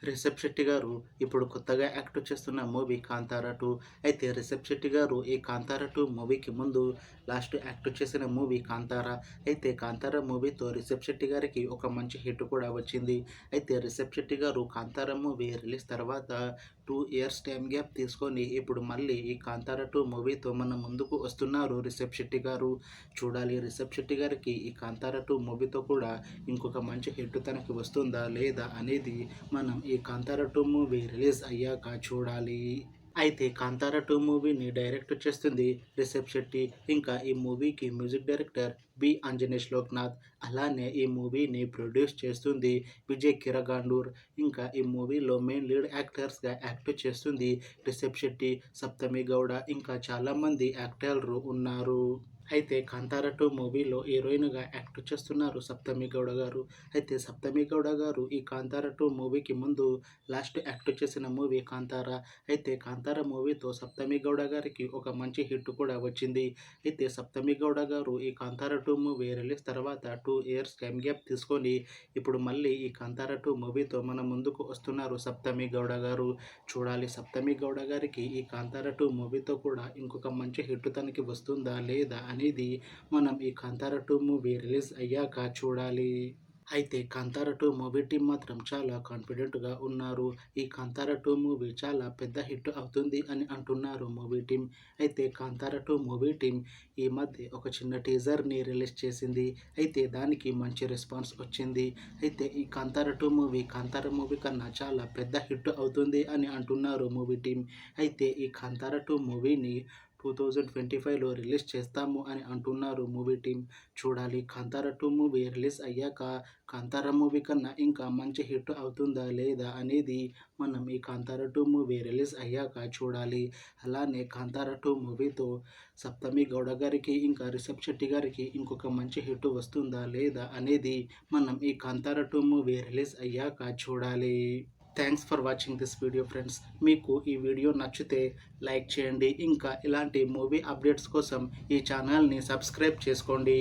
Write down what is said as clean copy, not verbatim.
రిషబ్ శెట్టి గారు ఇప్పుడు కొత్తగా యాక్ట్ చేస్తున్న మూవీ 'కాంతారా 2'. అయితే రిషబ్ శెట్టి గారు ఈ 'కాంతారా 2' మూవీకి ముందు లాస్ట్ యాక్ట్ చేసిన మూవీ 'కాంతారా'. అయితే 'కాంతారా' మూవీతో రిషబ్ శెట్టి గారికి ఒక మంచి హిట్ కూడా వచ్చింది. అయితే రిషబ్ శెట్టి గారు 'కాంతారా' మూవీ రిలీజ్ తర్వాత 2 ఇయర్స్ టైం గ్యాప్ తీసుకొని ఇప్పుడు మళ్ళీ ఈ 'కాంతారా 2' మూవీతో మన ముందుకు వస్తున్నారు రిషబ్ శెట్టి గారు. చూడాలి రిషబ్ శెట్టి గారికి ఈ 'కాంతారా 2' మూవీతో కూడా ఇంకొక మంచి హిట్ తనకి వస్తుందా లేదా అనేది మనం ఈ 'కాంతారా 2' మూవీ రిలీజ్ అయ్యాక చూడాలి. అయితే 'కాంతారా 2' మూవీని డైరెక్ట్ చేస్తుంది రిషబ్ శెట్టి. ఇంకా ఈ మూవీకి music director B. Anjaneesh Loknath. అలానే ఈ మూవీని ప్రొడ్యూస్ చేస్తుంది విజయ్ కిరగాండూర్. ఇంకా ఈ మూవీలో మెయిన్ లీడ్ యాక్టర్స్గా యాక్ట్ చేస్తుంది రిషబ్ శెట్టి, సప్తమి గౌడ, ఇంకా చాలామంది యాక్టర్లు ఉన్నారు. అయితే 'కాంతారా 2' మూవీలో హీరోయిన్గా యాక్ట్ చేస్తున్నారు సప్తమి గౌడ గారు. అయితే సప్తమి గౌడ గారు ఈ 'కాంతారా 2' మూవీకి ముందు లాస్ట్ యాక్ట్ చేసిన మూవీ 'కాంతారా'. అయితే 'కాంతారా' మూవీతో సప్తమి గౌడ గారికి ఒక మంచి హిట్ కూడా వచ్చింది. అయితే సప్తమి గౌడ గారు ఈ 'కాంతారా 2' మూవీ రిలీజ్ తర్వాత 2 ఇయర్స్ టైం గ్యాప్ తీసుకొని ఇప్పుడు మళ్ళీ ఈ 'కాంతారా 2' మూవీతో మన ముందుకు వస్తున్నారు సప్తమి గౌడ గారు. చూడాలి సప్తమి గౌడ గారికి ఈ 'కాంతారా 2' మూవీతో కూడా ఇంకొక మంచి హిట్ తనకి వస్తుందా లేదా అనేది మనం ఈ 'కాంతారా 2' మూవీ రిలీజ్ అయ్యాక చూడాలి. అయితే 'కాంతారా 2' మూవీ టీం మాత్రం చాలా కాన్ఫిడెంట్‌గా ఉన్నారు. ఈ 'కాంతారా 2' మూవీ చాలా పెద్ద హిట్ అవుతుంది అని అంటున్నారు మూవీ టీం. అయితే 'కాంతారా 2' మూవీ టీం ఈ మధ్య ఒక చిన్న టీజర్‌ని రిలీజ్ చేసింది. అయితే దానికి మంచి రెస్పాన్స్ వచ్చింది. అయితే ఈ 'కాంతారా 2' మూవీ 'కాంతారా' మూవీ కన్నా చాలా పెద్ద హిట్ అవుతుంది అని అంటున్నారు మూవీ టీం. అయితే ఈ 'కాంతారా 2' మూవీని 2025లో రిలీజ్ చేస్తాము అని అంటున్నారు మూవీ టీం. చూడాలి 'కాంతారా 2' మూవీ రిలీజ్ అయ్యాక 'కాంతారా' మూవీ కన్నా ఇంకా మంచి హిట్ అవుతుందా లేదా అనేది మనం ఈ 'కాంతారా 2' మూవీ రిలీజ్ అయ్యాక చూడాలి. అలానే 'కాంతారా 2' మూవీతో సప్తమి గౌడ గారికి ఇంకా రిషబ్ శెట్టి గారికి ఇంకొక మంచి హిట్ వస్తుందా లేదా అనేది మనం ఈ 'కాంతారా 2' మూవీ రిలీజ్ అయ్యాక చూడాలి. Thanks for watching this video friends. మీకు ఈ వీడియో నచ్చితే లైక్ చేయండి. ఇంకా ఇలాంటి మూవీ అప్డేట్స్ కోసం ఈ ఛానల్ని సబ్స్క్రైబ్ చేసుకోండి.